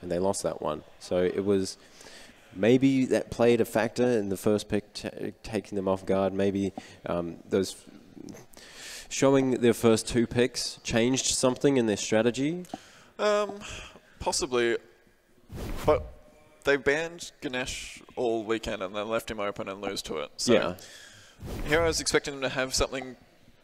and they lost that one. So it was maybe that played a factor in the first pick taking them off guard. Maybe those showing their first 2 picks changed something in their strategy. Possibly, but they banned Ganesh all weekend and then left him open and lose to it. So Yeah. here I was expecting them to have something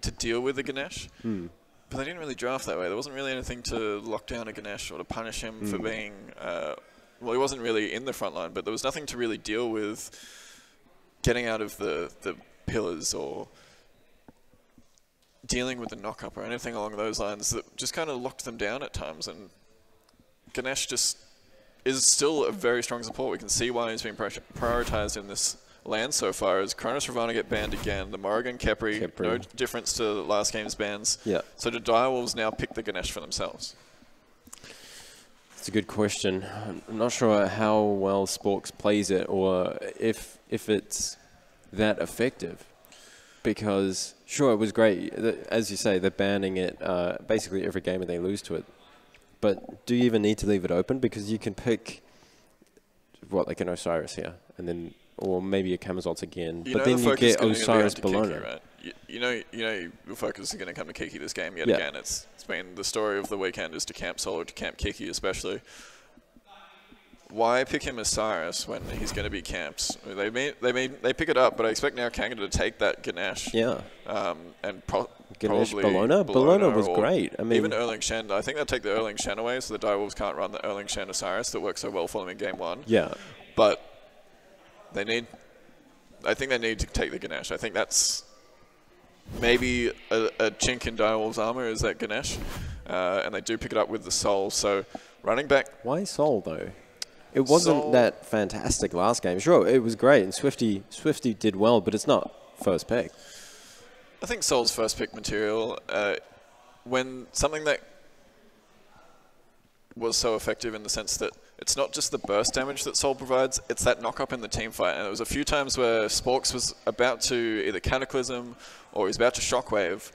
to deal with the Ganesh, but they didn't really draft that way. There wasn't really anything to lock down a Ganesh or to punish him for being, well, he wasn't really in the front line, but there was nothing to really deal with getting out of the pillars or dealing with the knock-up or anything along those lines that just kind of locked them down at times. And Ganesh just is still a very strong support. We can see why he's been prioritized in this land so far. As Cronus Ravana get banned again, the Morrigan Khepri, no difference to last game's bans. Yeah. So do Direwolves now pick the Ganesh for themselves? It's a good question. I'm not sure how well Sporks plays it or if it's that effective. Because, sure, it was great. As you say, they're banning it basically every game and they lose to it. But do you even need to leave it open? Because you can pick, what, like an Osiris here, and then, or maybe a Camazotz again. But then you get Osiris Bologna. Right? You know your focus is going to come to Kiki this game yet again. It's been the story of the weekend is to camp solo, to camp Kiki especially. Why pick him as Cyrus when he's going to be camped? They pick it up, but I expect now Kanga to take that Ganesh. Yeah. And Ganesh probably Bologna was great. I mean, even Erling Shen. I think they'll take the Erling Shen away, so the Direwolves can't run the Erling Shen Osiris that worked so well for them in game 1. Yeah. But they need. I think they need to take the Ganesh. I think that's maybe a chink in Direwolves' armor is that Ganesh, and they do pick it up with the Soul. So running back. Why Soul though? It wasn't that fantastic last game. Sure, it was great, and Swifty did well, but it's not first pick. I think Soul's first pick material, when something that was so effective in the sense that it's not just the burst damage that Soul provides, it's that knock-up in the team fight. And there was a few times where Sporks was about to either Cataclysm or he was about to Shockwave,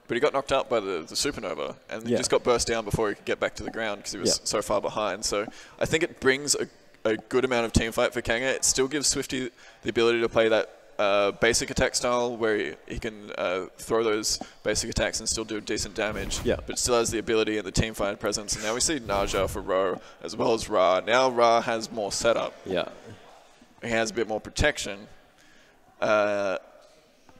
but he got knocked out by the Supernova, and he just got burst down before he could get back to the ground because he was so far behind. So I think it brings a good amount of team fight for Kanga. It still gives Swifty the ability to play that basic attack style where he can throw those basic attacks and still do decent damage, but it still has the ability and the team fight presence. And now we see Naja for Ro as well as Ra. Now Ra has more setup. Yeah. He has a bit more protection.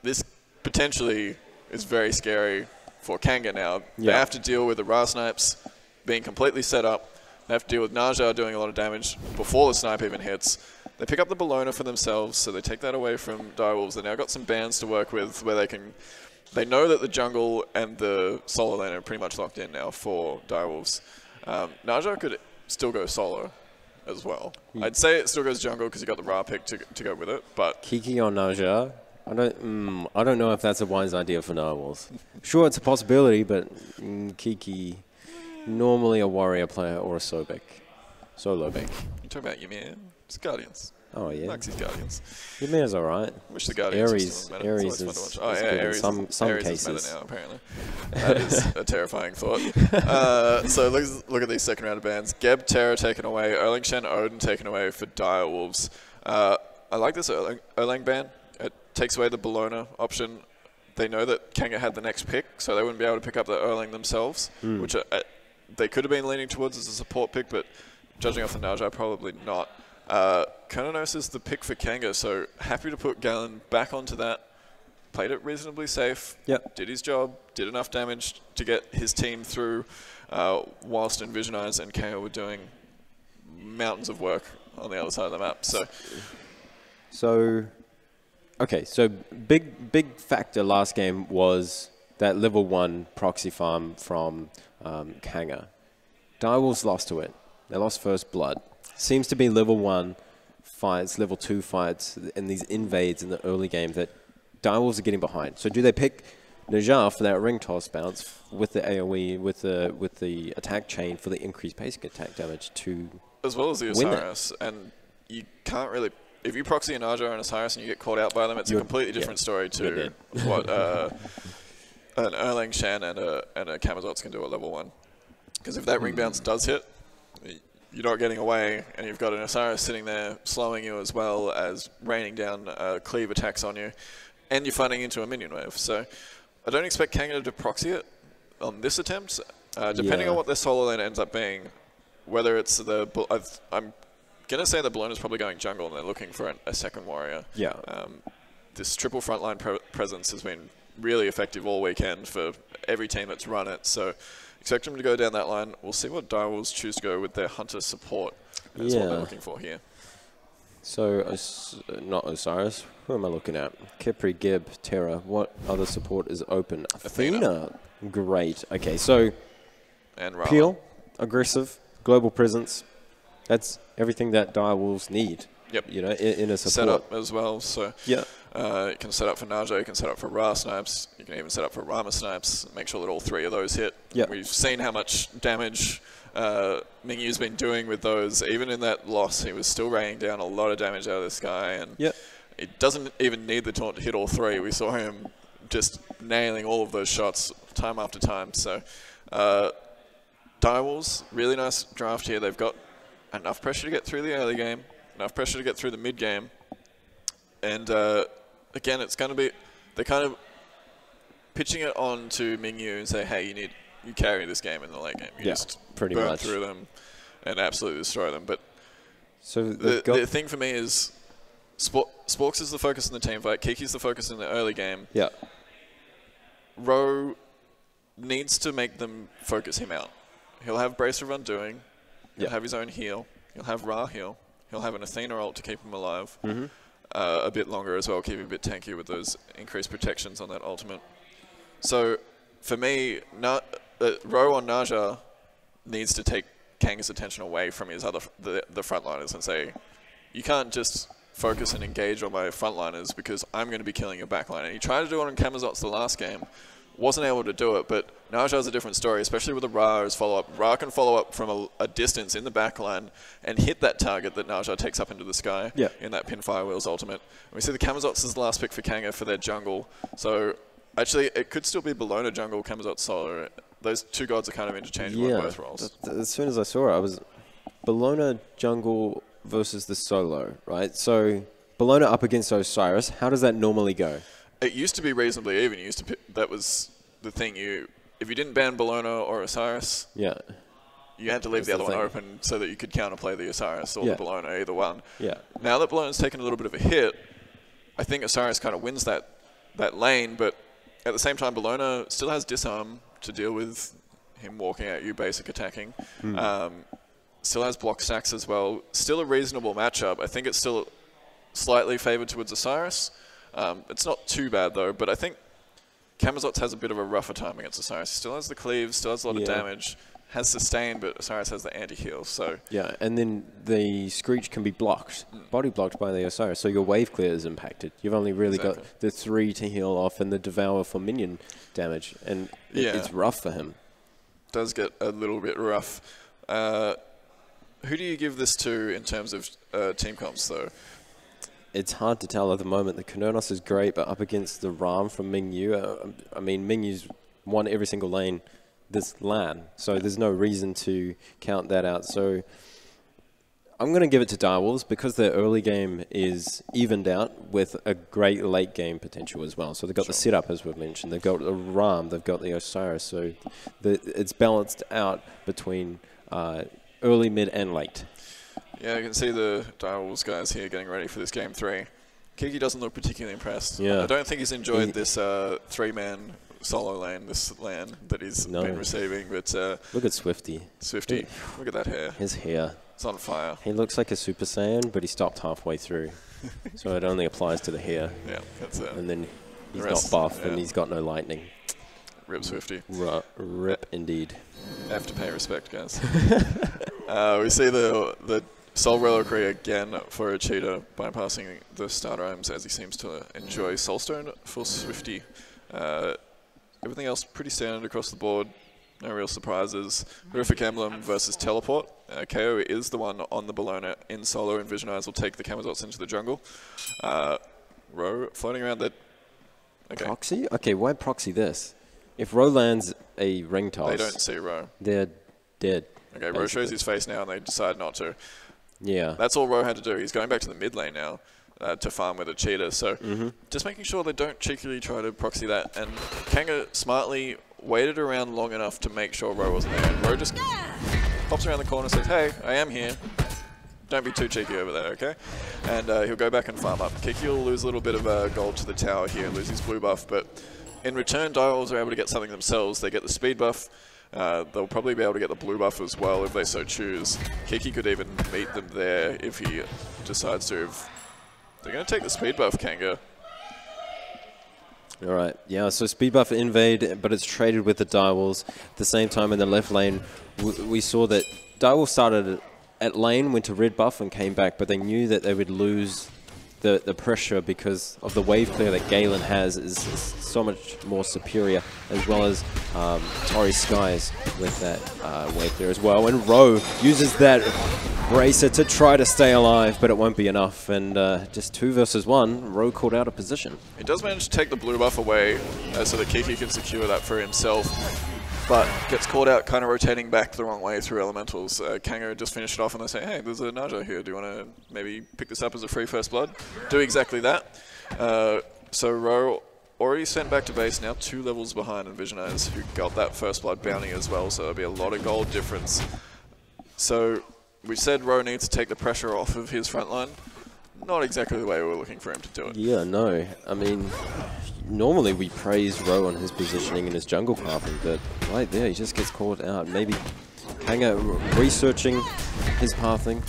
This potentially is very scary for Kanga now. They have to deal with the Ra snipes being completely set up. They have to deal with Naja doing a lot of damage before the snipe even hits. They pick up the Bologna for themselves, so they take that away from Direwolves. They now got some bans to work with where they know that the jungle and the solo lane are pretty much locked in now for Direwolves. Naja could still go solo as well. I'd say it still goes jungle because you got the Ra pick to go with it, but Kiki on Naja. I don't know if that's a wise idea for Direwolves. Sure, it's a possibility, but Kiki, normally a warrior player or a solo pick. You're talking about Ymir? It's Guardians. Oh yeah, Maxi's Guardians. Ymir's alright. Wish the Guardians Ares is Ares in some Ares cases. is better now, apparently. That is a terrifying thought. So look at these second round of bans. Geb Terra taken away. Erling Shen Odin taken away for Direwolves. I like this Erlang ban. It takes away the Bologna option. They know that Kanga had the next pick, so they wouldn't be able to pick up the Erlang themselves, which they could have been leaning towards as a support pick, but judging off the Naja, probably not. Kononos is the pick for Kanga, so happy to put Galen back onto that. Played it reasonably safe, did his job, did enough damage to get his team through, whilst Envisionize and Kanga were doing mountains of work on the other side of the map. Okay, so big factor last game was that level 1 proxy farm from Kanga. Direwolves lost to it. They lost first blood. Seems to be level 1 fights, level 2 fights, and these invades in the early game that Direwolves are getting behind. So do they pick Naja for that ring toss bounce with the AoE, with the attack chain for the increased basic attack damage to as well as the Osiris, and you can't really. If you proxy a Naja and Osiris and you get caught out by them, it's a completely different story to what an Erlang Shen and a Camazotz can do at level 1. Because if that ring bounce does hit, you're not getting away, and you've got an Osiris sitting there slowing you as well as raining down cleave attacks on you, and you're fighting into a minion wave. So I don't expect Kanga to proxy it on this attempt. Depending on what their solo lane ends up being, whether it's the... I'm going to say the Bologna's probably going jungle and they're looking for a second warrior. Yeah. This triple frontline presence has been really effective all weekend for every team that's run it. So expect them to go down that line. We'll see what Direwolves choose to go with their Hunter support. That's what they're looking for here. So, not Osiris. Who am I looking at? Kipri, Gib, Terra. What other support is open? Athena. Great. Okay, so and Peel, aggressive, global presence. That's everything that Direwolves need. Yep. You know, in a support. Set up as well. So yeah. You can set up for Naja, you can set up for Ra snipes, you can even set up for Rama snipes, make sure that all three of those hit. Yep. We've seen how much damage Mingyu's been doing with those. Even in that loss, he was still raining down a lot of damage out of this guy, and it doesn't even need the taunt to hit all three. We saw him just nailing all of those shots time after time. So Direwolves, really nice draft here. They've got enough pressure to get through the early game, enough pressure to get through the mid game, and again, it's going to be, they're kind of pitching it on to Mingyu and say, hey, you carry this game in the late game. You just pretty burn much through them and absolutely destroy them. But so the thing for me is Sporks is the focus in the team fight. Kiki's the focus in the early game. Yeah. Ro needs to make them focus him out. He'll have Brace of Undoing. He'll have his own heal. He'll have Ra heal. He'll have an Athena ult to keep him alive. A bit longer as well, keep him a bit tanky with those increased protections on that ultimate. So for me, Ro on Naja needs to take Kanga's attention away from his the frontliners and say, you can't just focus and engage on my frontliners because I'm going to be killing your backline. And he tried to do it on Kamazots the last game, wasn't able to do it, but Naja's a different story, especially with the Ra as follow-up. Ra can follow up from a distance in the backline and hit that target that Naja takes up into the sky in that Pin Firewheel's ultimate. And we see the Kamazots as the last pick for Kanga for their jungle. So actually, it could still be Bologna jungle, Kamazots solo. Those two gods are kind of interchangeable in both roles. As soon as I saw it, I was Bologna jungle versus the solo, right? So Bologna up against Osiris. How does that normally go? It used to be reasonably even. That was the thing. If you didn't ban Bologna or Osiris, you had to leave the other one open so that you could counterplay the Osiris or the Bologna, either one. Now that Bologna's taken a little bit of a hit, I think Osiris kind of wins that lane, but at the same time, Bologna still has disarm to deal with him walking at you, basic attacking. Still has block stacks as well. Still a reasonable matchup. I think it's still slightly favored towards Osiris. It's not too bad though, but I think Kamazots has a bit of a rougher time against Osiris. He still has the cleave, still has a lot of damage, has sustain, but Osiris has the anti-heal. So and then the Screech can be blocked, body blocked by the Osiris, so your wave clear is impacted. You've only really got the 3 to heal off and the Devour for minion damage, and it's rough for him. Does get a little bit rough. Who do you give this to in terms of team comps though? It's hard to tell at the moment. The Kononos is great, but up against the Ram from Mingyu, I mean, Mingyu's won every single lane this LAN, so there's no reason to count that out. So I'm going to give it to Direwolves because their early game is evened out with a great late game potential as well. So they've got the setup, as we've mentioned. They've got the Ram, they've got the Osiris, so it's balanced out between early, mid, and late. Yeah, you can see the Direwolves guys here getting ready for this game 3. Kiki doesn't look particularly impressed. I don't think he's enjoyed this 3-man solo lane, this LAN that he's been receiving. But look at Swifty. Look at that hair. His hair. It's on fire. He looks like a Super Saiyan, but he stopped halfway through. So it only applies to the hair. Yeah, that's it. And then he's not buff and he's got no lightning. Rip Swifty. Rip indeed. Have to pay respect, guys. We see the Soul Reliquary again for a cheater, bypassing the starter items as he seems to enjoy Soulstone for Swifty. Everything else pretty standard across the board. No real surprises. Horrific Emblem versus Teleport. KO is the one on the Bologna in solo, and Vision Eyes will take the Kamazots into the jungle. Ro floating around that. Okay. Proxy? Okay, why proxy this? If Ro lands a ring toss... They don't see Ro. They're dead. Okay, Ro shows his face now, and they decide not to. Yeah. That's all Ro had to do. He's going back to the mid lane now to farm with a cheater. So just making sure they don't cheekily try to proxy that. And Kanga smartly waited around long enough to make sure Ro wasn't there. And Ro just pops around the corner and says, hey, I am here. Don't be too cheeky over there, okay? And he'll go back and farm up. Kiki will lose a little bit of gold to the tower here, lose his blue buff, but in return, Direwolves are able to get something themselves. They get the speed buff. They'll probably be able to get the blue buff as well if they so choose. Kiki could even meet them there if he decides to. They're going to take the speed buff, Kanga. All right, yeah, so speed buff invade, but it's traded with the Direwolves. At the same time in the left lane, we saw that Direwolves started at lane, went to red buff and came back, but they knew that they would lose the pressure because of the wave clear that Galen has is so much more superior, as well as Tori Skies with that wave clear as well. And Ro uses that bracer to try to stay alive, but it won't be enough. And just 2 versus 1, Ro called out a position. He does manage to take the blue buff away so that Kiki can secure that for himself, but gets caught out kind of rotating back the wrong way through elementals. Kanga just finished it off and they say, hey, there's a Naja here. Do you want to maybe pick this up as a free first blood? Do exactly that. So Ro already sent back to base, now 2 levels behind Envisionize, who got that first blood bounty as well, so there'll be a lot of gold difference. So we said Ro needs to take the pressure off of his front line. Not exactly the way we were looking for him to do it. Yeah, no. I mean, normally we praise Ro on his positioning and his jungle pathing, but right there he just gets caught out. Maybe Kanga researching his pathing.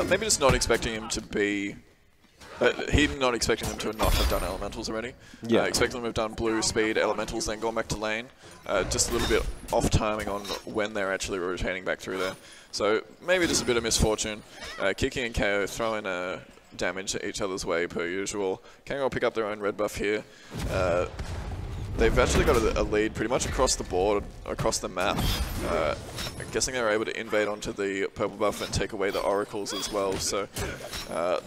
Maybe just not expecting him to be... him not expecting them to not have done elementals already. Yeah. Expecting them to have done blue, speed, elementals, then gone back to lane. Just a little bit off timing on when they're actually rotating back through there. So maybe just a bit of misfortune. Kiki and KO throw in damage each other's way per usual. Kanga will pick up their own red buff here. They've actually got a lead pretty much across the board, across the map. I'm guessing they're able to invade onto the purple buff and take away the oracles as well. So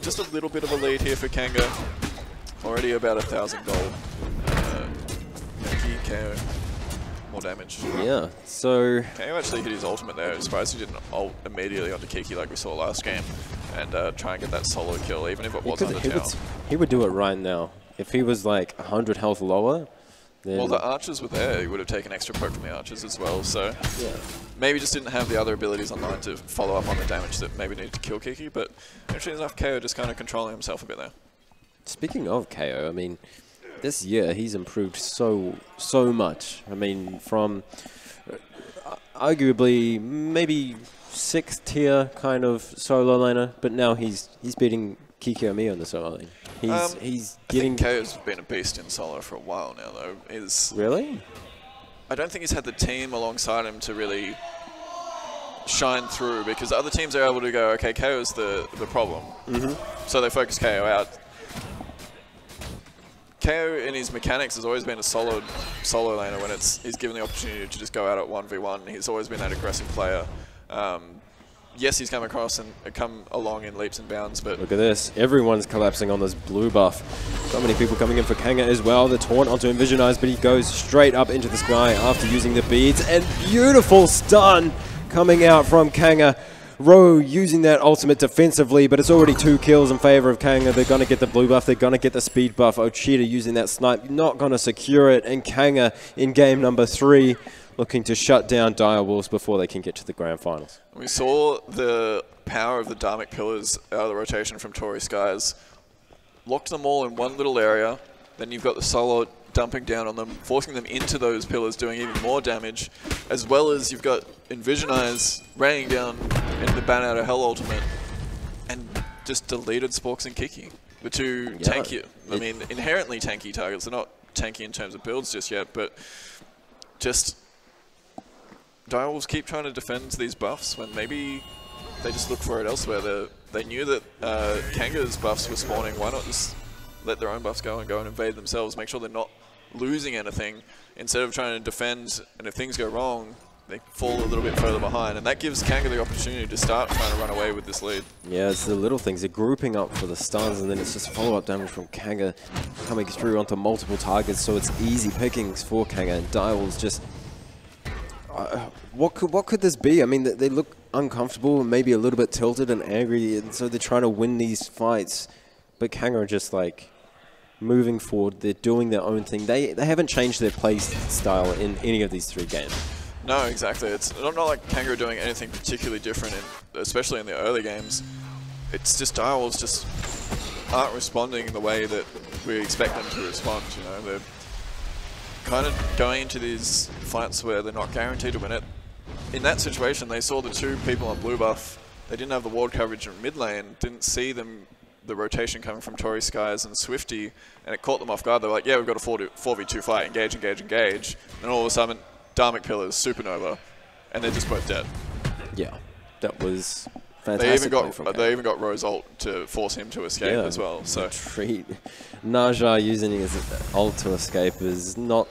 just a little bit of a lead here for Kanga. Already about 1,000 gold. Kiki, KO, more damage. Yeah, so... KO actually hit his ultimate there. I'm surprised he didn't ult immediately onto Kiki like we saw last game. And try and get that solo kill, even if it was on the tower. He would do it right now. If he was like 100 health lower, then... Well, the archers were there. He would have taken extra poke from the archers as well, so... Yeah. Maybe just didn't have the other abilities online to follow up on the damage that maybe needed to kill Kiki, but interesting enough, KO just kind of controlling himself a bit there. Speaking of KO, I mean, this year he's improved so much. I mean, from arguably maybe 6th tier kind of solo laner, but now he's beating Kiki Omi on the solo lane. He's getting... I think KO's been a beast in solo for a while now, though. Really? I don't think he's had the team alongside him to really shine through, because other teams are able to go, okay, KO's the problem. So they focus KO out. KO in his mechanics has always been a solid solo laner when he's given the opportunity to just go out at 1v1. He's always been that aggressive player. Yes, he's come across and come along in leaps and bounds, but... Look at this. Everyone's collapsing on this blue buff. So many people coming in for Kanga as well. The taunt onto Envisionize, but he goes straight up into the sky after using the beads. And beautiful stun coming out from Kanga. Ro using that ultimate defensively, but it's already 2 kills in favor of Kanga. They're going to get the blue buff. They're going to get the speed buff. Ochita using that snipe, not going to secure it. And Kanga in game number 3 looking to shut down Direwolves before they can get to the grand finals. We saw the power of the Dharmic Pillars out of the rotation from Tori Skies. Locked them all in one little area. Then you've got the solo dumping down on them, forcing them into those pillars, doing even more damage. As well as you've got Envisionize raining down in the Ban Out of Hell ultimate. And just deleted Sporks and Kiki. The 2 tanky, I mean, inherently tanky targets. They're not tanky in terms of builds just yet, but just... Direwolves keep trying to defend these buffs when maybe they just look for it elsewhere. They knew that Kanga's buffs were spawning. Why not just let their own buffs go and invade themselves, make sure they're not losing anything, instead of trying to defend, and if things go wrong, they fall a little bit further behind. And that gives Kanga the opportunity to start trying to run away with this lead. Yeah, it's the little things. They're grouping up for the stuns, and then it's just follow-up damage from Kanga coming through onto multiple targets, so it's easy pickings for Kanga. And Direwolves just... what could this be? I mean, they look uncomfortable, maybe a little bit tilted and angry, and so they're trying to win these fights. But Kanga are just like moving forward. They're doing their own thing. They haven't changed their play style in any of these 3 games. No, exactly. It's not like Kanga are doing anything particularly different, especially in the early games. It's just Direwolves just aren't responding in the way that we expect them to respond. You know, they're kind of going into these fights where they're not guaranteed to win it. In that situation, they saw the 2 people on blue buff. They didn't have the ward coverage in mid lane, didn't see the rotation coming from Tory Skies and Swifty, and it caught them off guard. They're like, yeah, we've got a 4v2 fight, engage, engage, engage. And all of a sudden, Dharmic Pillars, Supernova, and they're just both dead. Yeah, that was fantastic. They even got Rose ult to force him to escape as well. So treat Naja using his ult to escape is not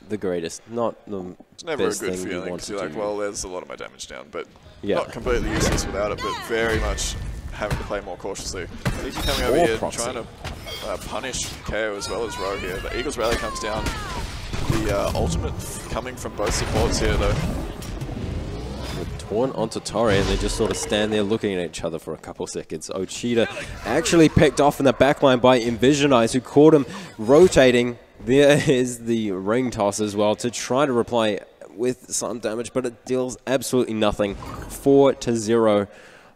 the greatest. It's never a good feeling because you're like, well, there's a lot of my damage down, but not completely useless without it, but very much having to play more cautiously. Kiki coming over here trying to punish KO as well as Ro here. The Eagles rally comes down. The ultimate coming from both supports here though. Torn onto Torre, and they just sort of stand there looking at each other for a couple seconds. Ochita actually picked off in the backline by Envisionize, who caught him rotating. There is the ring toss as well to try to reply with some damage, but it deals absolutely nothing. 4-0.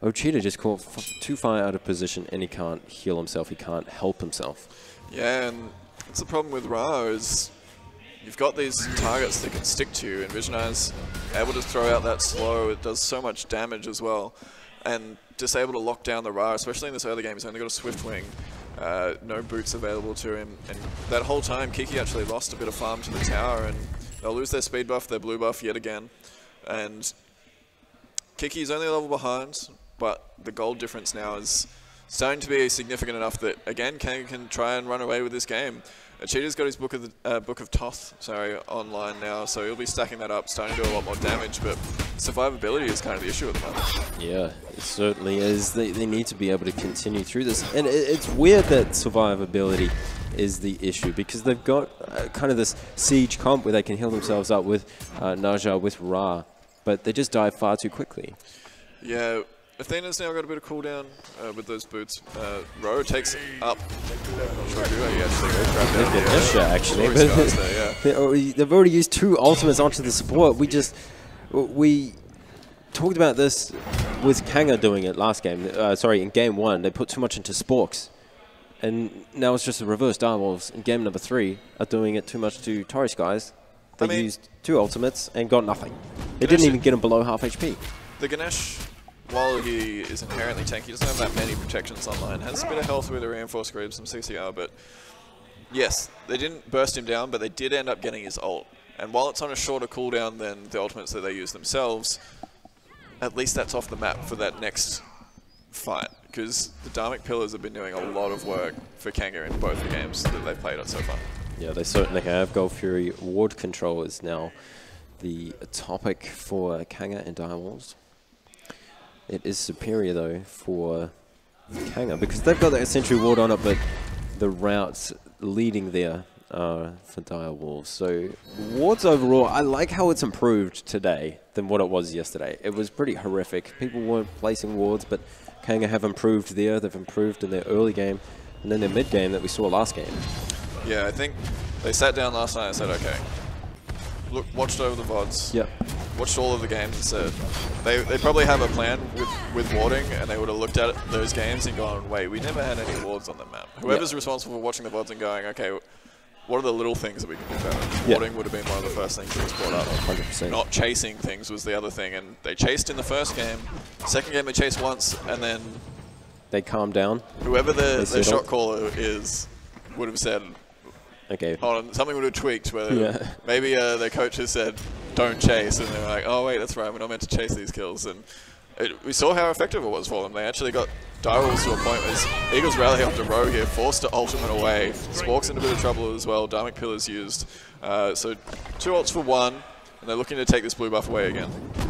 Ochita just caught too far out of position, and he can't heal himself. He can't help himself. Yeah, and that's the problem with Ra is you've got these targets that can stick to you. Envisionize, able to throw out that slow, it does so much damage as well. And just able to lock down the Ra, especially in this early game, he's only got a Swift Wing. No boots available to him. And that whole time, Kiki actually lost a bit of farm to the tower, and they'll lose their speed buff, their blue buff yet again. And Kiki's only a level behind, but the gold difference now is starting to be significant enough that, again, Kanga can try and run away with this game. Cheetah's got his Book of Toth, online now, so he'll be stacking that up, starting to do a lot more damage, but survivability is kind of the issue at the moment. Yeah, it certainly is. They need to be able to continue through this, and it's weird that survivability is the issue, because they've got kind of this siege comp where they can heal themselves up with Naja, with Ra, but they just die far too quickly. Yeah. Athena's now got a bit of cooldown with those boots. Ro takes up. They've already used 2 ultimates onto the support. We talked about this with Kanga doing it last game. In game 1, they put too much into Sporks. And now it's just the reverse. Direwolves in game number 3 are doing it too much to Tory Skies. They used 2 ultimates and got nothing. They didn't even get him below half HP. The Ganesh, while he is inherently tanky, he doesn't have that many protections online. Has a bit of health with a reinforced grid, some CCR, but yes, they didn't burst him down, but they did end up getting his ult. And while it's on a shorter cooldown than the ultimates that they use themselves, at least that's off the map for that next fight, because the Dharmic Pillars have been doing a lot of work for Kanga in both the games that they've played on so far. Yeah, they certainly have. Gold Fury ward control is now the topic for Kanga and Direwolves. It is superior, though, for Kanga, because they've got that Sentry Ward on it, but the routes leading there are for Direwolves. So, wards overall, I like how it's improved today than what it was yesterday. It was pretty horrific. People weren't placing wards, but Kanga have improved there. They've improved in their early game, and then their mid game that we saw last game. Yeah, I think they sat down last night and said, okay, look, watched over the VODs. Yep. Watched all of the games and said they probably have a plan with warding, and they would have looked at those games and gone, wait, we never had any wards on the map. Whoever's responsible for watching the VODs and going, okay, what are the little things that we can do better? Warding would have been one of the first things that was brought up. 100%. Not chasing things was the other thing, and they chased in the first game. Second game they chased once, and then they calmed down. Whoever the shot caller is would have said, okay, hold on, something would have tweaked where maybe their coach has said, don't chase, and they're like, oh wait, that's right, we're not meant to chase these kills. And we saw how effective it was for them. They actually got Direwolves to a point where Eagles rally up to Row here, forced to ultimate away. Spork's in a bit of trouble as well, Dharmic Pillars used. So 2 ults for 1, and they're looking to take this blue buff away again.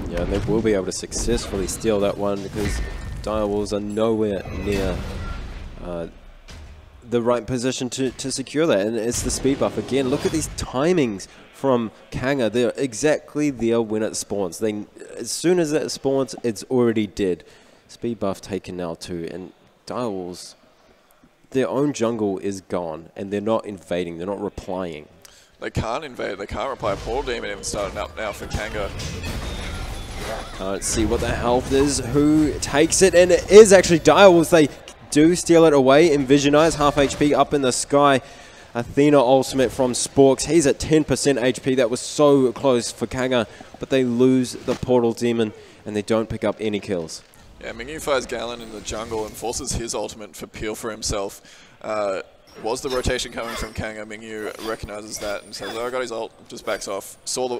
Yeah, and they will be able to successfully steal that one, because Direwolves are nowhere near the right position to secure that, and it's the speed buff again. Look at these timings from Kanga. They're exactly there when it spawns. As soon as it spawns, it's already dead. Speed buff taken now too, and Direwolves, their own jungle is gone, and they're not invading, they're not replying. They can't invade, they can't reply. Portal Demon even starting up now for Kanga. Can't see what the health is, who takes it, and it is actually Direwolves. They do steal it away. Envisionize, half HP up in the sky. Athena ultimate from Sporks. He's at 10% HP. That was so close for Kanga, but they lose the Portal Demon, and they don't pick up any kills. Yeah, Mingyu fires Galen in the jungle and forces his ultimate for peel for himself. Was the rotation coming from Kanga? Mingyu recognizes that and says, oh, I got his ult, just backs off. Saw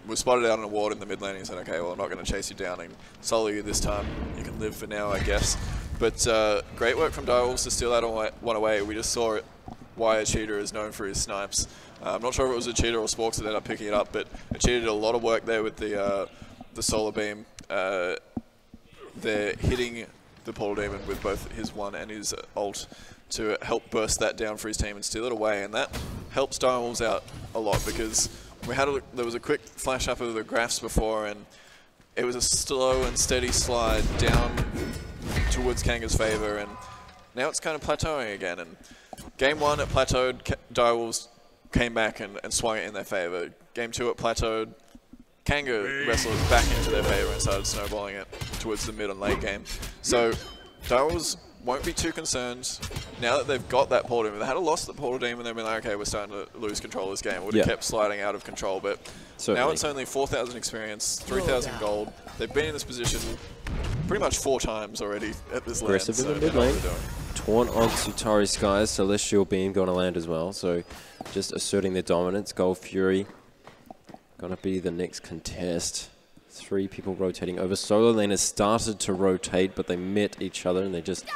was spotted out on a ward in the mid lane, and he said, okay, well, I'm not going to chase you down and solo you this time. You can live for now, I guess. But great work from Direwolves to steal that one away. We just saw it, why a cheater is known for his snipes. I'm not sure if it was a cheater or Sporks that ended up picking it up, but a cheater did a lot of work there with the solar beam. They're hitting the Portal Demon with both his one and his ult to help burst that down for his team and steal it away, and that helps Direwolves out a lot because there was a quick flash up of the graphs before, and it was a slow and steady slide down towards Kanga's favor, and now it's kind of plateauing again. And game 1 it plateaued, Direwolves came back and swung it in their favor. Game 2 it plateaued, Kanga wrestled it back into their favor and started snowballing it towards the mid and late game. So Direwolves won't be too concerned now that they've got that Portal Demon. If they had lost the Portal Demon, they'd been like, okay, we're starting to lose control of this game. It would have kept sliding out of control, but now it's only 4,000 experience, 3,000 gold. They've been in this position pretty much 4 times already at this lane. Aggressive in the mid lane. Taunt onto Tari Skies, Celestial Beam going to land as well, so just asserting their dominance. Gold Fury going to be the next contest. 3 people rotating over. Solo lane has started to rotate, but they met each other and they just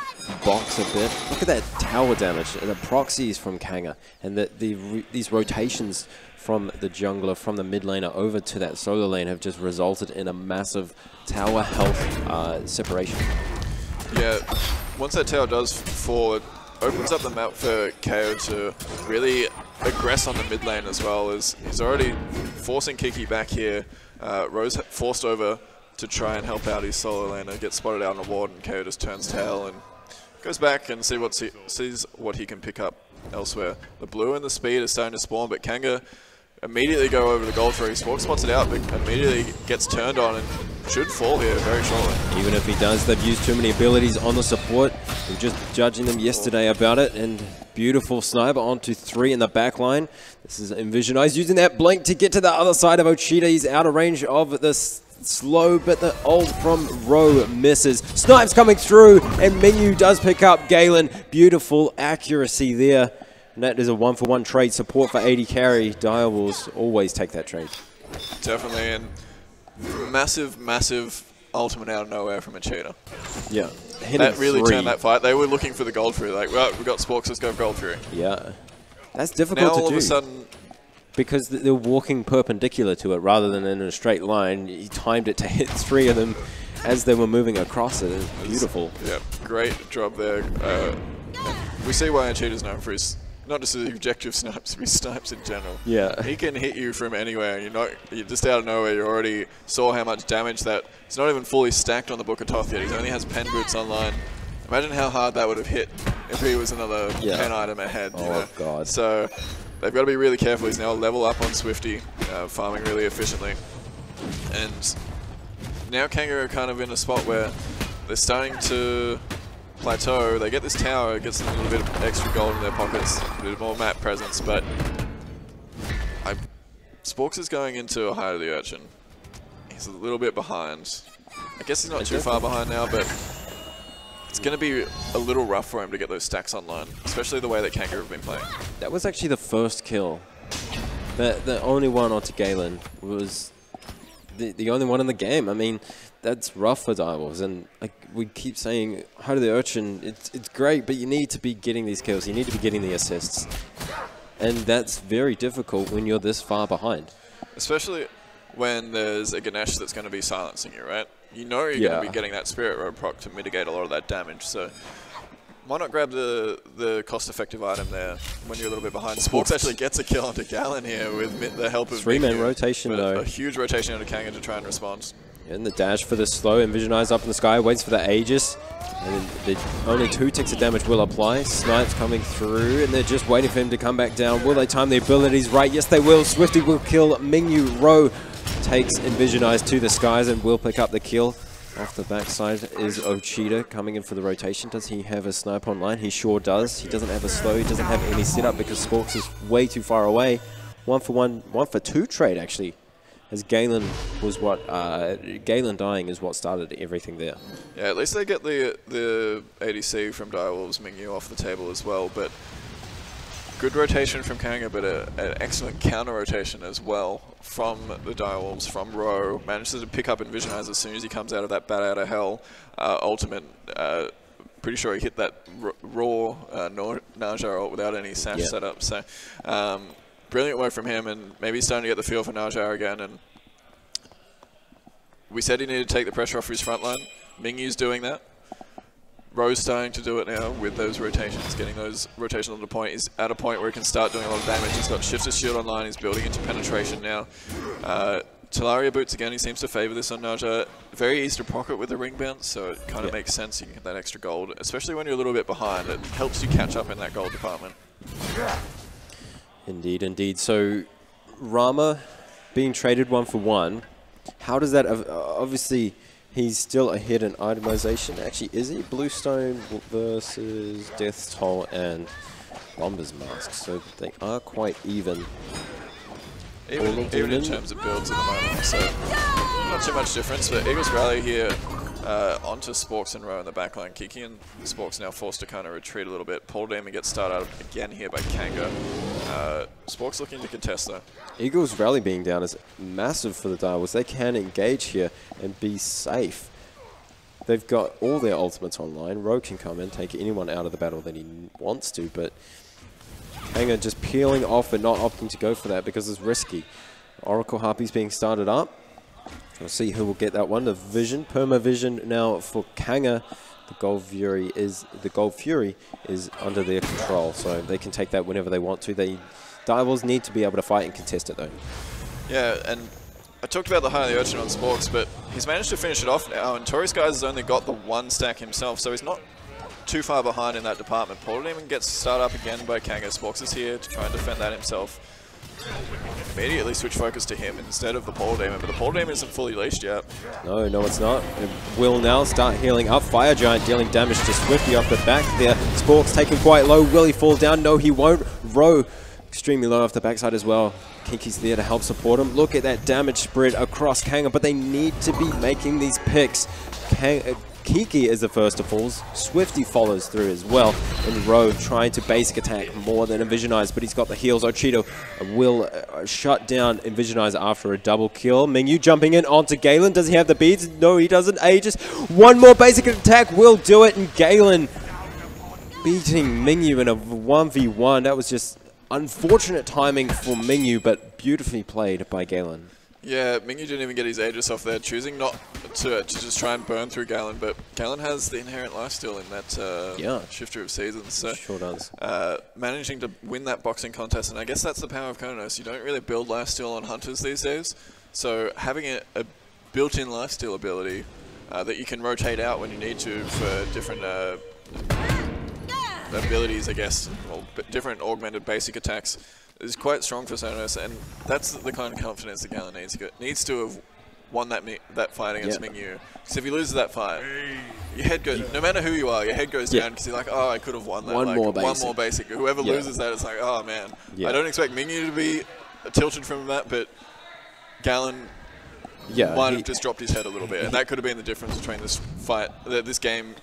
box a bit. Look at that tower damage, the proxies from Kanga, and these rotations from the jungler, from the mid laner over to that solo lane have just resulted in a massive tower health separation. Yeah, once that tower does fall, it opens up the map for KO to really aggress on the mid lane as well, as he's already forcing Kiki back here. Rose forced over to try and help out his solo laner, gets spotted out on a ward, and KO just turns tail and goes back and sees what he can pick up elsewhere. The blue and the speed is starting to spawn, but Kanga immediately go over the gold tree. Spork spots it out, but immediately gets turned on and should fall here very shortly. Even if he does, they've used too many abilities on the support. We were just judging them yesterday about it, and beautiful sniper onto 3 in the back line. This is Envisionize using that blink to get to the other side of Ochita. He's out of range of the slow, but the ult from Ro misses. Snipes coming through, and Mingyu does pick up Galen. Beautiful accuracy there. And that is a 1-for-1 trade. Support for AD carry. Direwolves always take that trade. Definitely, and massive, massive ultimate out of nowhere from a cheater. Yeah. That really turned that fight. They were looking for the gold fury. Like, well, we got Sporks, let's go for gold fury. Yeah. That's difficult now, to do. all of a sudden, because they're walking perpendicular to it rather than in a straight line. He timed it to hit 3 of them as they were moving across it. It was beautiful. Yeah, great job there. We see why a cheater's known for his, not just his objective snipes, but his snipes in general. Yeah. He can hit you from anywhere. You're just out of nowhere. You already saw how much damage that. It's not even fully stacked on the Book of Thoth yet. He only has pen boots online. Imagine how hard that would have hit if he was another pen item ahead. Oh, God. So they've got to be really careful. He's now level up on Swifty, farming really efficiently. And now Kanga are kind of in a spot where they're starting to plateau. They get this tower, it gets them a little bit of extra gold in their pockets, a bit more map presence, but Sporks is going into a Height of the Urchin. He's a little bit behind. I guess he's not too far behind now, but it's going to be a little rough for him to get those stacks online, especially the way that Kanga have been playing. That was actually the first kill. The only one onto Galen was the only one in the game. I mean, that's rough for Direwolves, and like we keep saying, Height of the Urchin, it's great, but you need to be getting these kills. You need to be getting the assists. And that's very difficult when you're this far behind. Especially when there's a Ganesh that's going to be silencing you, right? You know you're going to be getting that Spirit Road proc to mitigate a lot of that damage. So why not grab the cost-effective item there when you're a little bit behind? Sports actually gets a kill onto Gallon here with the help of three-man rotation, though. A huge rotation onto Kanga to try and respond. And the dash for the slow. Envisionize up in the sky, waits for the Aegis. And then only 2 ticks of damage will apply. Snipes coming through, and they're just waiting for him to come back down. Will they time the abilities right? Yes, they will. Swifty will kill Mingyu. Ro takes Envisionize to the skies and will pick up the kill. Off the backside is Ochita coming in for the rotation. Does he have a snipe online? He sure does. He doesn't have a slow. He doesn't have any setup because Sporks is way too far away. 1-for-2 trade, actually. As Galen was what Galen dying is what started everything there. Yeah, at least they get the ADC from Direwolves Mingyu off the table as well. But good rotation from Kanga, but an excellent counter rotation as well from the Direwolves, from Ro. Manages to pick up Envisionize as soon as he comes out of that bat out of hell ultimate. Pretty sure he hit that raw Naja ult without any sash setup. So. Brilliant work from him, and maybe he's starting to get the feel for Naja again. And we said he needed to take the pressure off his front line. Mingyu's doing that. Ro's starting to do it now with those rotations, getting those rotations on the point. He's at a point where he can start doing a lot of damage. He's got Shifter's Shield online. He's building into penetration now. Talaria boots again. He seems to favour this on Naja. Very easy to pocket with the ring bounce, so it kind of makes sense. You can get that extra gold, especially when you're a little bit behind. It helps you catch up in that gold department. Indeed, indeed. So, Rama being traded 1-for-1, how does that... obviously, he's still ahead in itemization. Actually, is he? Bluestone versus Death's Toll and Bomber's Mask. So, they are quite even. Even in terms of builds at the moment. So, not too much difference. But Eagles rally here onto Sporks and Ro in the backline. Kiki and Sporks now forced to kind of retreat a little bit. Paul Damon gets started out again here by Kanga. Sporks looking to contest though. Eagles rally being down is massive for the Direwolves. They can engage here and be safe. They've got all their ultimates online. Ro can come in, take anyone out of the battle that he wants to, but Kanga just peeling off and not opting to go for that because it's risky. Oracle Harpies being started up. We'll see who will get that one. The vision, perma vision now for Kanga. The Gold Fury is under their control, so they can take that whenever they want to. Direwolves need to be able to fight and contest it though. Yeah, and I talked about the Highly Urchin on Sporks, but he's managed to finish it off now, and Tori's guys has only got the 1 stack himself, so he's not too far behind in that department. Paul Demon gets started up again by Kanga. Sporks is here to try and defend that himself. Immediately switch focus to him instead of the Pole Demon, but the Pole Demon isn't fully leashed yet. No, it's not. It will now start healing up. Fire Giant dealing damage to Swifty off the back there. Sporks taken quite low. Will he fall down? No, he won't. Ro extremely low off the backside as well. Kiki's there to help support him. Look at that damage spread across Kanga, but they need to be making these picks. Kiki is the first to fall. Swifty follows through as well. And Ro trying to basic attack more than Envisionize, but he's got the heals. Ochito will shut down Envisionize after a double kill. Mingyu jumping in onto Galen. Does he have the beads? No, he doesn't. Aegis. One more basic attack will do it. And Galen beating Mingyu in a 1v1. That was just unfortunate timing for Mingyu, but beautifully played by Galen. Yeah, Mingyu didn't even get his Aegis off there, choosing not to just try and burn through Galen, but Galen has the inherent lifesteal in that Shifter of Seasons. So sure does. Managing to win that boxing contest, and I guess that's the power of Konos. You don't really build lifesteal on Hunters these days, so having a built-in lifesteal ability that you can rotate out when you need to for different abilities, I guess, or different augmented basic attacks, is quite strong for Sonos, and that's the kind of confidence that Galen needs. Needs to have won that fight against Mingyu. Because if he loses that fight, your head goes, no matter who you are, your head goes down because you're like, oh, I could have won that. One more basic. Whoever loses that, it's like, oh man. I don't expect Mingyu to be tilted from that, but Galen might have just dropped his head a little bit, and that could have been the difference between this fight, this game,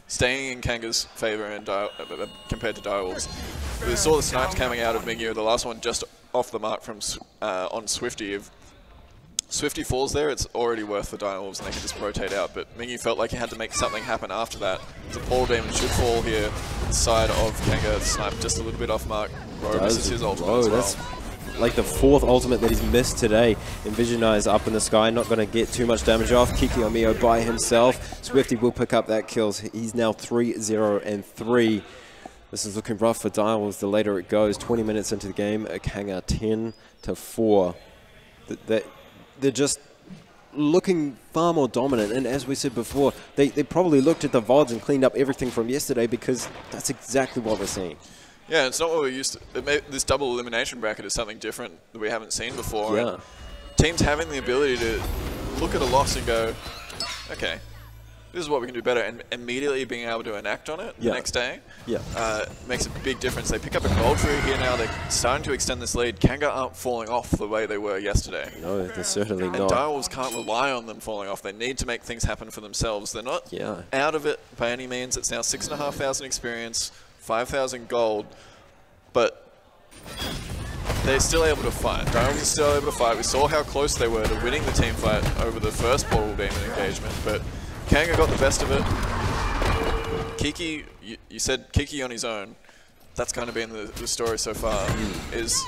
staying in Kanga's favour and compared to Direwolves. We saw the snipes coming out of Mingyu, the last one just off the mark from on Swifty. If Swifty falls there, it's already worth the Direwolves and they can just rotate out, but Mingyu felt like he had to make something happen after that. The Paul Demon should fall here inside of Kanga, snipe just a little bit off mark. Ro misses his ultimate as well. like the 4th ultimate that he's missed today. Envisionize up in the sky, not going to get too much damage off. Kiki Omio by himself. Swifty will pick up that kills. He's now 3-0-3. This is looking rough for Direwolves the later it goes. 20 minutes into the game, Kanga 10-4. They're just looking far more dominant, and as we said before, they probably looked at the VODs and cleaned up everything from yesterday, because that's exactly what we're seeing. Yeah, it's not what we're used to. This double elimination bracket is something different that we haven't seen before. Yeah. And teams having the ability to look at a loss and go, okay, this is what we can do better, and immediately being able to enact on it the next day makes a big difference. They pick up a gold for here now. They're starting to extend this lead. Kanga aren't falling off the way they were yesterday. No, they're certainly and not. Direwolves can't rely on them falling off. They need to make things happen for themselves. They're not out of it by any means. It's now 6,500 experience, 5,000 gold, but they're still able to fight. Direwolves are still able to fight. We saw how close they were to winning the team fight over the first Portal Demon engagement, but Kanga got the best of it. Kiki, you said Kiki on his own. That's kind of been the story so far. Is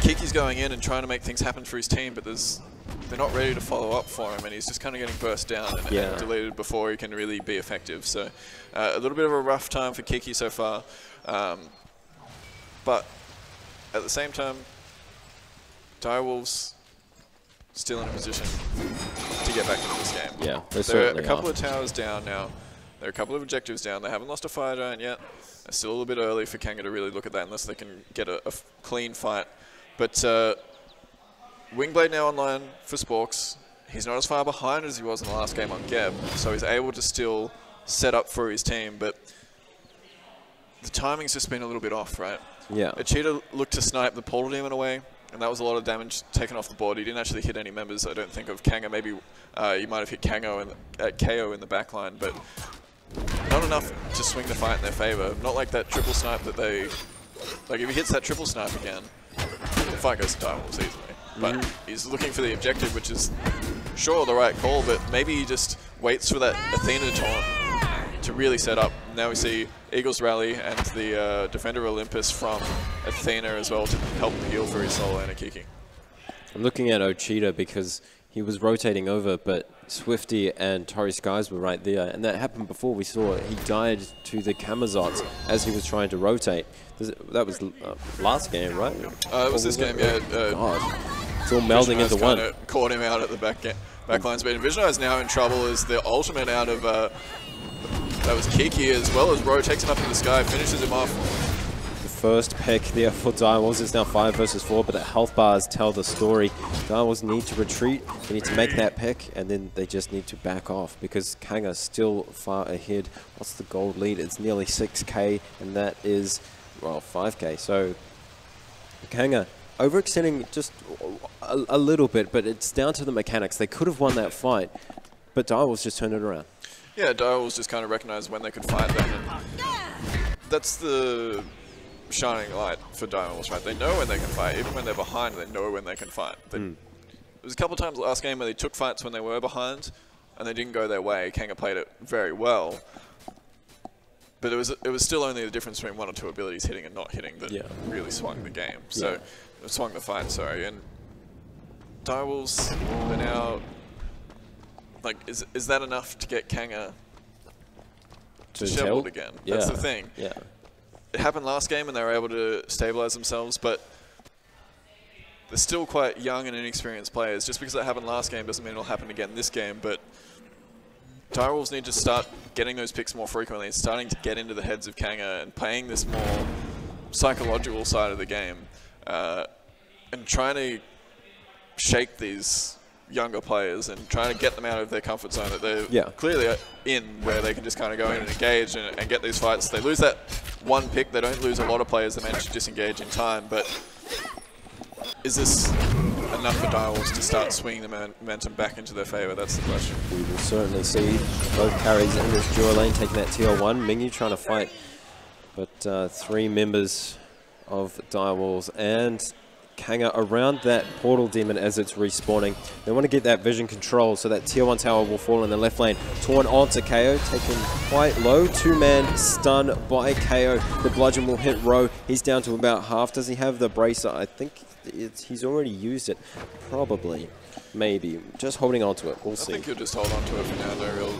Kiki's going in and trying to make things happen for his team, but they're not ready to follow up for him, and he's just kind of getting burst down and deleted before he can really be effective. So a little bit of a rough time for Kiki so far. But at the same time, Direwolves still in a position to get back into this game. Yeah, they're a couple of towers down now. They're a couple of objectives down. They haven't lost a fire giant yet. It's still a little bit early for Kanga to really look at that unless they can get a clean fight. But Wingblade now online for Sporks. He's not as far behind as he was in the last game on Geb, so he's able to still set up for his team, but the timing's just been a little bit off, right? Yeah. Cheetah looked to snipe the Portal Demon away, and that was a lot of damage taken off the board. He didn't actually hit any members, I don't think, of Kanga. Maybe you might have hit KO in the backline, but not enough to swing the fight in their favor. Not like that triple snipe that they... Like, if he hits that triple snipe again, the fight goes to Direwolves easily. But he's looking for the objective, which is, sure, the right call, but maybe he just waits for that Athena taunt to really set up. Now we see Eagles Rally and the Defender Olympus from Athena as well to help heal for his solo and a kicking. I'm looking at Ochita because he was rotating over, but Swifty and Torrey Skies were right there, and that happened before. We saw he died to the Kamazots as he was trying to rotate. That was last game, right? It was this game, yeah. God. It's all melding into one. Caught him out at the back lines, but Envisionize is now in trouble as the ultimate out of that was Kiki, as well as Ro takes him up in the sky, finishes him off. The first pick there for Direwolves is now 5 versus 4, but the health bars tell the story. Direwolves need to retreat, they need to make that pick, and then they just need to back off because Kanga's still far ahead. What's the gold lead? It's nearly 6K, and that is, well, 5K. So Kanga overextending just a little bit, but it's down to the mechanics. They could have won that fight, but Direwolves just turned it around. Yeah, Direwolves just kind of recognized when they could fight them, and that's the shining light for Direwolves, right? They know when they can fight. Even when they're behind, they know when they can fight. There was a couple of times last game where they took fights when they were behind, and they didn't go their way. Kanga played it very well, but it was still only the difference between 1 or 2 abilities hitting and not hitting that really swung the game. So swung the fight, sorry. And Direwolves are now, like, is that enough to get Kanga to shoveled again? That's the thing. Yeah. It happened last game and they were able to stabilize themselves, but they're still quite young and inexperienced players. Just because that happened last game doesn't mean it'll happen again this game, but Direwolves need to start getting those picks more frequently and starting to get into the heads of Kanga and playing this more psychological side of the game and trying to shake these younger players and trying to get them out of their comfort zone that they're clearly in, where they can just kind of go in and engage and get these fights. They lose that one pick. They don't lose a lot of players that manage to disengage in time, but is this enough for Direwolves to start swinging the momentum back into their favor? That's the question. We will certainly see both carries in this duo lane taking that TL1. Mingyu trying to fight, but 3 members of Direwolves and Kanga around that portal demon as it's respawning. They want to get that vision control so that tier 1 tower will fall in the left lane. Torn onto KO, taken quite low. 2-man stun by KO. The bludgeon will hit Rowe. He's down to about half. Does he have the bracer? I think he's already used it. Probably. Maybe. Just holding on to it. We'll see. I think he'll just hold on to it for now. No real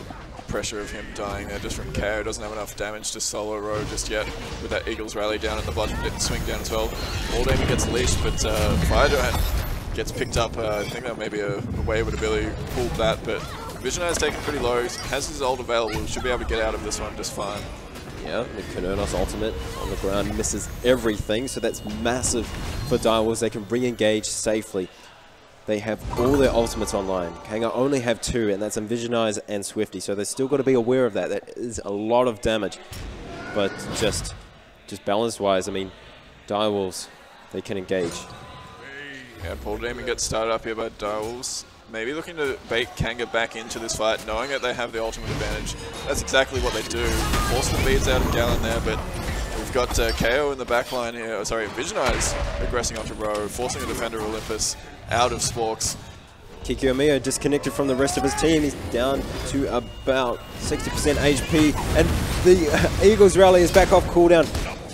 pressure of him dying there just from KO. Doesn't have enough damage to solo Rowe just yet with that Eagles rally down and the bludgeon didn't swing down as well. All Demon gets leashed, but Fire Giant gets picked up. I think that may be a way with ability pulled that, but Visionaire's taken pretty low. Has his ult available. Should be able to get out of this one just fine. Yeah, the Konernos ultimate on the ground misses everything, so that's massive for Direwolves. They can re-engage safely. They have all their ultimates online. Kanga only have 2, and that's Envisionize and Swifty, so they've still got to be aware of that. That is a lot of damage. But just balance-wise, I mean, Direwolves, they can engage. Yeah, Paul Demon gets started up here by Direwolves. Maybe looking to bait Kanga back into this fight, knowing that they have the ultimate advantage. That's exactly what they do. Force the beads out of Gallon there, but we've got KO in the back line here. Oh, sorry, Envisionize aggressing onto Rowe, forcing the defender Olympus out of Sporks. Kikyomiya disconnected from the rest of his team. He's down to about 60% HP, and the Eagles rally is back off cooldown.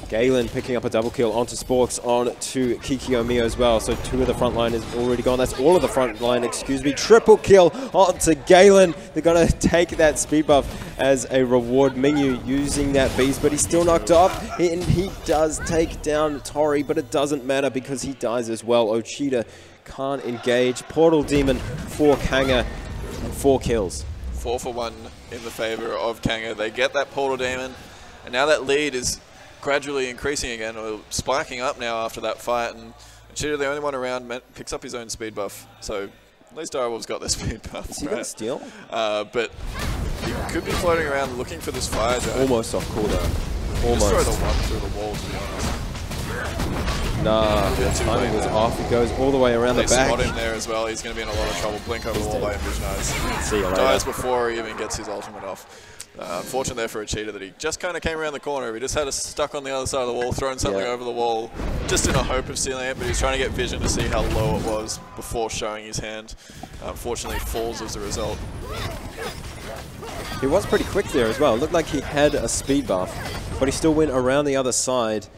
Galen picking up a double kill onto Sporks, on to Kikyomiya as well. So 2 of the front line is already gone. That's all of the front line, excuse me. Triple kill onto Galen. They're going to take that speed buff as a reward. Mingyu using that beast, but he's still knocked off. And he does take down Tori, but it doesn't matter because he dies as well. Ochida can't engage. Portal Demon for Kanga, and 4 kills. 4 for 1 in the favor of Kanga. They get that Portal Demon, and now that lead is gradually increasing again, or spiking up now after that fight, and Cheetah, the only one around, picks up his own speed buff. So at least Direwolves got their speed buff. Is he going to steal? But he could be floating around looking for this fire giant. Almost off cooldown. Almost. Just throw the one through the wall, to be honest. Nah, the timing was off. He goes all the way around the back. They spot him there as well. He's going to be in a lot of trouble. Blink over the wall by Envisionize. See you later. Dies before he even gets his ultimate off. Unfortunate there for a cheater that he just kind of came around the corner. He just had us stuck on the other side of the wall, throwing something over the wall, just in a hope of stealing it, but he's trying to get vision to see how low it was before showing his hand. Unfortunately, falls as a result. He was pretty quick there as well. It looked like he had a speed buff, but he still went around the other side.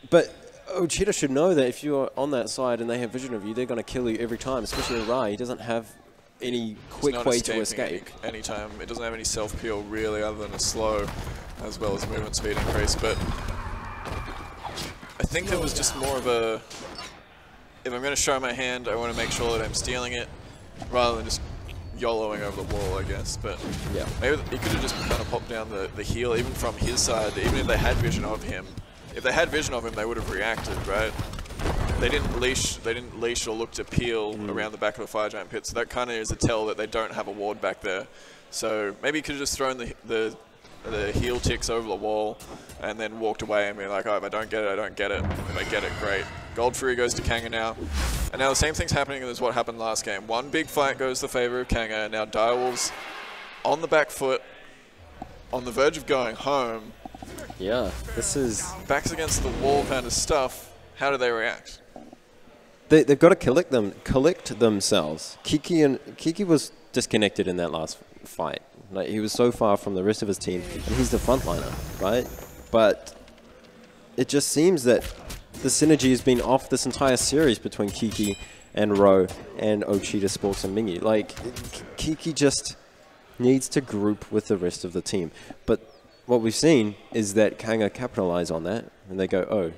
But Ochida should know that if you're on that side and they have vision of you, they're going to kill you every time, especially Rai. He doesn't have any quick way to escape. Anytime. It doesn't have any self-peel really other than a slow, as well as movement speed increase. But I think it was just more of a, if I'm going to show my hand, I want to make sure that I'm stealing it, rather than just YOLOing over the wall, I guess. But yeah, maybe he could have just kind of popped down the heel, even from his side, even if they had vision of him. If they had vision of him, they would have reacted, right? They didn't leash or look to peel around the back of the fire giant pit, so that kind of is a tell that they don't have a ward back there. So maybe he could have just thrown the heel ticks over the wall and then walked away and be like, oh, if I don't get it, I don't get it. If I get it, great. Gold Fury goes to Kanga now. And now the same thing's happening as what happened last game. One big fight goes to the favor of Kanga, and now Direwolves on the back foot, on the verge of going home. Yeah, this is... backs against the wall kind of stuff. How do they react? They've got to collect themselves. Kiki was disconnected in that last fight. Like, he was so far from the rest of his team, and he's the frontliner, right? But it just seems that the synergy has been off this entire series between Kiki and Rowe and Ochida, Sporks, and Mingyu. Like, Kiki just needs to group with the rest of the team. But what we've seen is that Kanga capitalize on that, and they go, oh,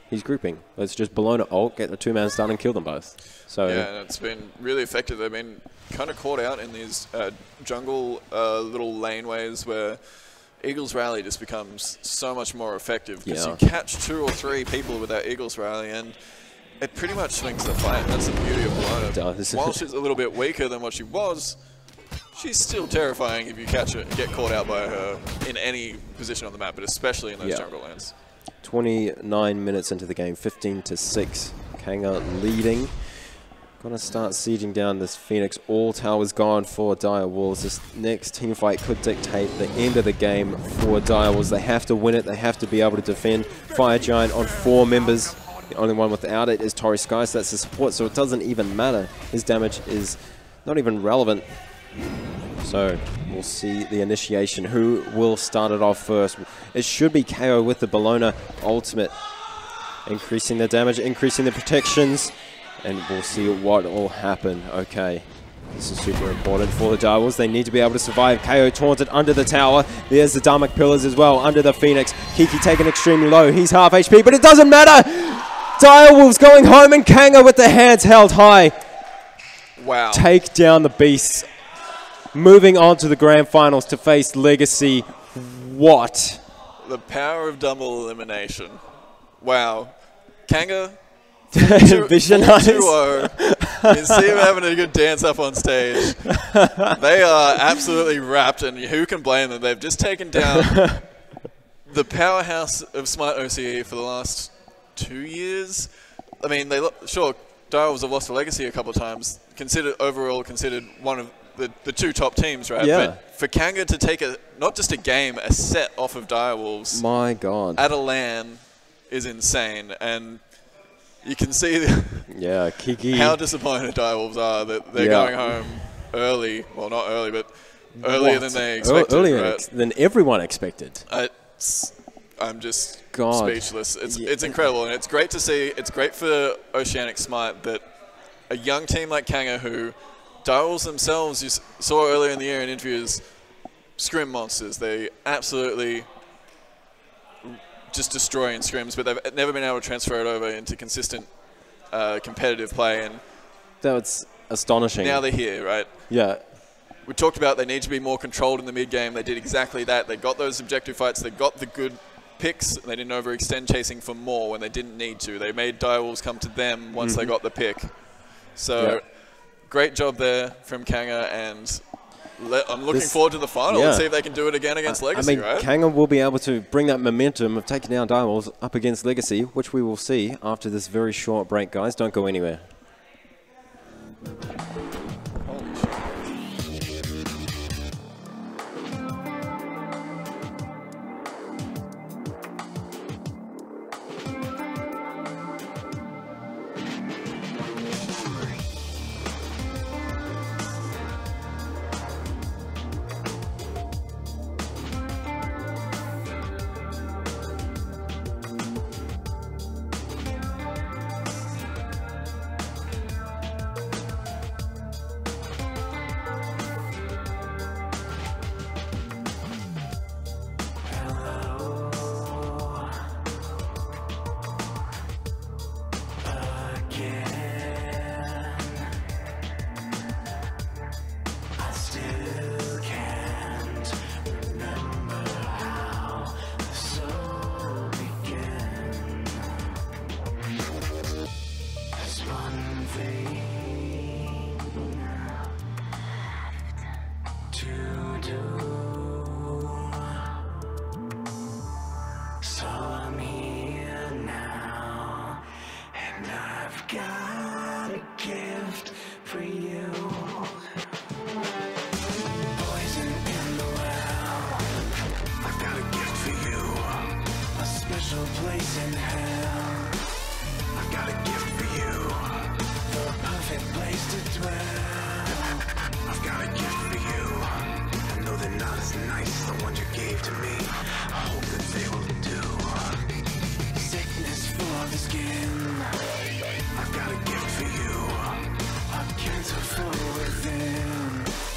he's grouping. Let's just Bologna ult, get the 2-man stun, and kill them both. So yeah, and it's been really effective. They've been kind of caught out in these jungle little laneways where Eagles Rally just becomes so much more effective because you catch 2 or 3 people with that Eagles Rally, and it pretty much swings the fight. That's the beauty of Bologna. While she's a little bit weaker than what she was, she's still terrifying if you catch her and get caught out by her in any position on the map, but especially in those jungle lanes. 29 minutes into the game, 15-6. Kanga leading. Gonna start sieging down this Phoenix. All towers gone for Direwolves. This next team fight could dictate the end of the game for Direwolves. They have to win it. They have to be able to defend. Fire Giant on 4 members. The only one without it is Torrey Sky, so that's the support, so it doesn't even matter. His damage is not even relevant. So we'll see the initiation. Who will start it off first? It should be KO with the Bologna ultimate. Increasing the damage, increasing the protections, and we'll see what will happen. Okay. This is super important for the Direwolves. They need to be able to survive. KO taunted under the tower. There's the Dharmic Pillars as well, under the Phoenix. Kiki taken extremely low. He's half HP, but it doesn't matter! Direwolves going home, and Kanga with the hands held high. Wow. Take down the beasts. Moving on to the grand finals to face Legacy. What? The power of double elimination. Wow. Kanga, Visionized. 2-0. You can see him having a good dance up on stage. They are absolutely wrapped, and who can blame them? They've just taken down the powerhouse of Smite OCE for the last 2 years. I mean, sure, Direwolves have lost to Legacy a couple of times. Overall considered one of the two top teams, right? Yeah. But for Kanga to take not just a game, a set off of Direwolves. My God. At a LAN is insane, and you can see yeah, Kiki. how disappointed Direwolves are that they're going home early. Well, not early, but earlier than they expected. Earlier right? than everyone expected. I'm just speechless. It's incredible, and it's great to see. It's great for Oceanic Smite that a young team like Kanga, who Direwolves themselves, you saw earlier in the year in interviews, scrim monsters. They absolutely just destroying scrims, but they've never been able to transfer it over into consistent competitive play. And that's astonishing. Now they're here, right? Yeah. We talked about they need to be more controlled in the mid game. They did exactly that. They got those objective fights. They got the good picks. They didn't overextend chasing for more when they didn't need to. They made Direwolves come to them once they got the pick. So great job there from Kanga, and I'm looking forward to the final and see if they can do it again against Legacy, right? Kanga will be able to bring that momentum of taking down Direwolves up against Legacy, which we will see after this very short break, guys. Don't go anywhere. got a gift for you. Poison in the well. I've got a gift for you. A special place in hell. I've got a gift for you. The perfect place to dwell. I've got a gift for you. I know they're not as nice as the ones you gave to me. I hope that they will do. Sickness for the skin.